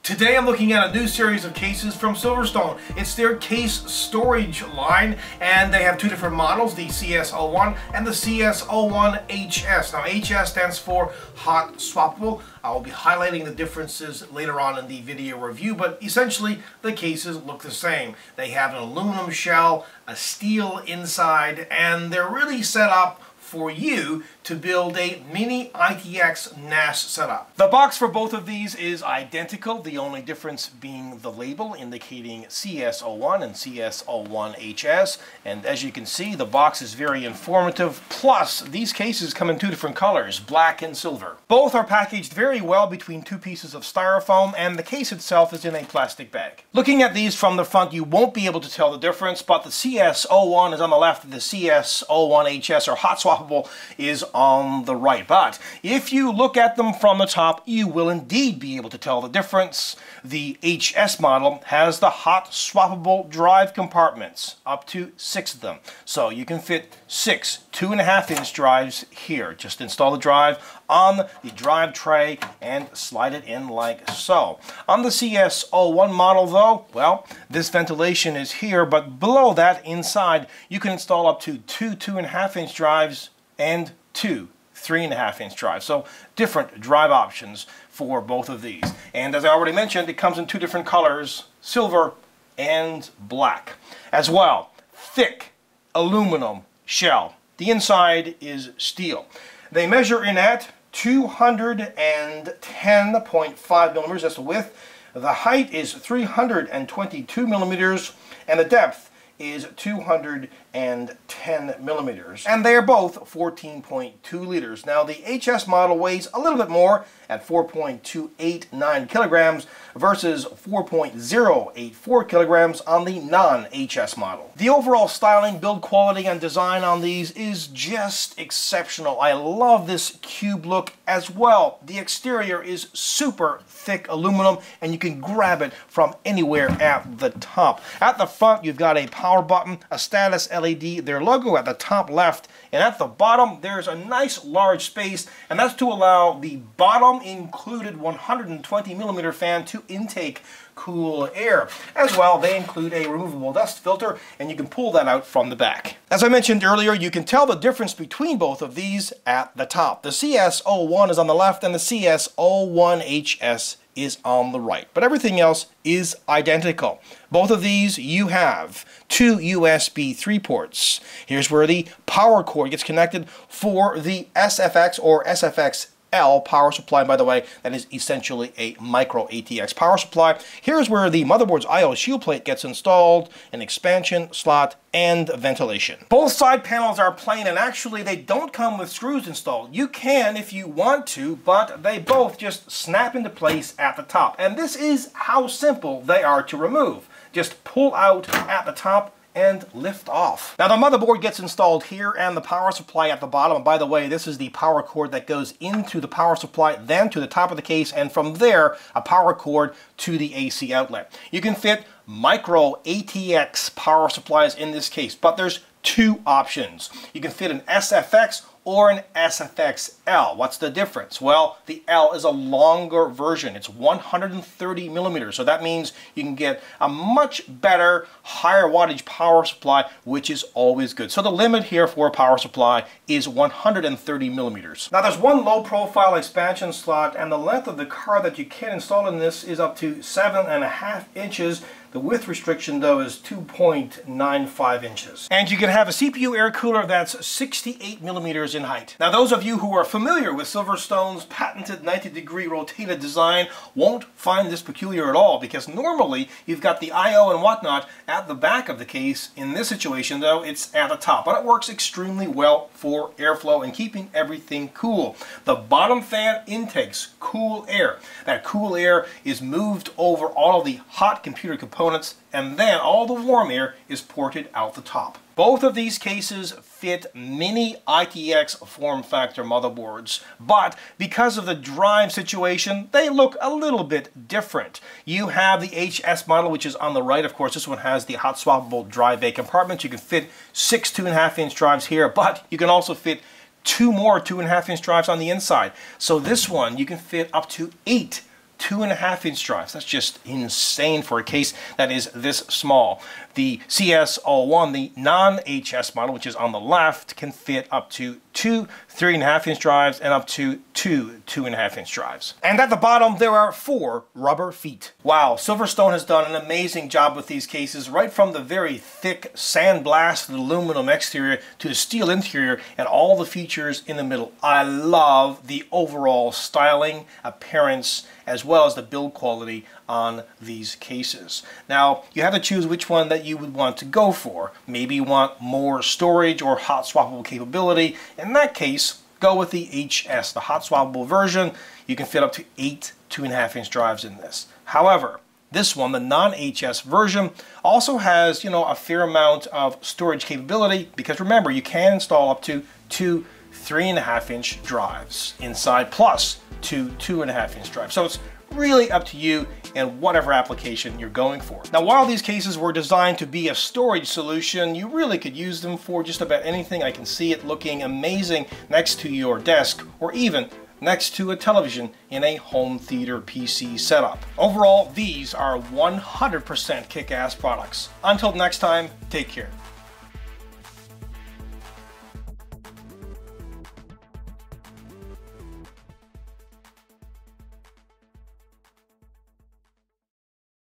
Today I'm looking at a new series of cases from SilverStone. It's their case storage line, and they have two different models, the CS01 and the CS01-HS. Now HS stands for hot swappable. I will be highlighting the differences later on in the video review, but essentially the cases look the same. They have an aluminum shell, a steel inside, and they're really set up for you to build a mini ITX NAS setup. The box for both of these is identical, the only difference being the label indicating CS01 and CS01-HS, and as you can see the box is very informative, plus these cases come in two different colors, black and silver. Both are packaged very well between two pieces of styrofoam, and the case itself is in a plastic bag. Looking at these from the front you won't be able to tell the difference, but the CS01 is on the left and the CS01-HS or hot swap is on the right. But if you look at them from the top, you will indeed be able to tell the difference. The HS model has the hot swappable drive compartments, up to 6 of them. So you can fit 6 2.5-inch drives here. Just install the drive on the drive tray and slide it in like so. On the CS01 model though, well, this ventilation is here, but below that inside you can install up to 2 2.5-inch drives and 2 3.5-inch drives. So different drive options for both of these. And as I already mentioned, it comes in two different colors, silver and black. As well, thick aluminum shell. The inside is steel. They measure in at 210.5 millimeters, that's the width. The height is 322 millimeters, and the depth is 210 millimeters. And they are both 14.2 liters. Now the HS model weighs a little bit more at 4.289 kilograms versus 4.084 kilograms on the non-HS model. The overall styling, build quality, and design on these is just exceptional. I love this cube look as well. The exterior is super thick aluminum, and you can grab it from anywhere at the top. At the front, you've got a power button, a status LED, their logo at the top left, and at the bottom, there's a nice large space, and that's to allow the bottom included 120 millimeter fan to intake cool air. As well, they include a removable dust filter, and you can pull that out from the back. As I mentioned earlier, you can tell the difference between both of these at the top. The CS01 is on the left, and the CS01-HS is on the right, but everything else is identical. Both of these, you have 2 USB 3 ports. Here's where the power cord gets connected for the SFX or SFXL power supply. By the way, that is essentially a micro ATX power supply. Here's where the motherboard's I/O shield plate gets installed, an expansion slot, and ventilation. Both side panels are plain, and actually they don't come with screws installed. You can if you want to, but they both just snap into place at the top. And this is how simple they are to remove. Just pull out at the top and lift off. Now the motherboard gets installed here and the power supply at the bottom. And by the way, this is the power cord that goes into the power supply, then to the top of the case, and from there a power cord to the AC outlet. You can fit micro ATX power supplies in this case, but there's two options. You can fit an SFX or an SFXL. What's the difference? Well, the L is a longer version. It's 130 millimeters, so that means you can get a much better, higher wattage power supply, which is always good. So the limit here for a power supply is 130 millimeters. Now there's one low profile expansion slot, and the length of the card that you can install in this is up to 7.5 inches. The width restriction, though, is 2.95 inches. And you can have a CPU air cooler that's 68 millimeters in height. Now, those of you who are familiar with SilverStone's patented 90-degree rotated design won't find this peculiar at all, because normally you've got the I/O and whatnot at the back of the case. In this situation, though, it's at the top. But it works extremely well for airflow and keeping everything cool. The bottom fan intakes cool air. That cool air is moved over all of the hot computer components, and then all the warm air is ported out the top. Both of these cases fit mini ITX form factor motherboards, but because of the drive situation, they look a little bit different. You have the HS model, which is on the right. Of course, this one has the hot swappable drive bay compartments. You can fit 6 2.5-inch drives here, but you can also fit 2 more 2.5-inch drives on the inside. So this one, you can fit up to 8 2.5-inch drives. That's just insane for a case that is this small. The CS01, the non-HS model, which is on the left, can fit up to 2 3.5-inch drives and up to 2 2.5-inch drives. And at the bottom, there are 4 rubber feet. Wow, Silverstone has done an amazing job with these cases, right from the very thick sandblasted aluminum exterior to the steel interior and all the features in the middle. I love the overall styling, appearance, as well as the build quality on these cases. Now, you have to choose which one that you would want to go for. Maybe you want more storage or hot swappable capability. In that case, go with the HS, the hot swappable version. You can fit up to 8 2.5-inch drives in this. However, this one, the non-HS version, also has, a fair amount of storage capability, because remember, you can install up to 2 3.5-inch drives inside, plus 2 2.5-inch drives. So it's really up to you and whatever application you're going for. Now, while these cases were designed to be a storage solution, you really could use them for just about anything. I can see it looking amazing next to your desk, or even next to a television in a home theater PC setup. Overall, these are 100% kick-ass products. Until next time, take care.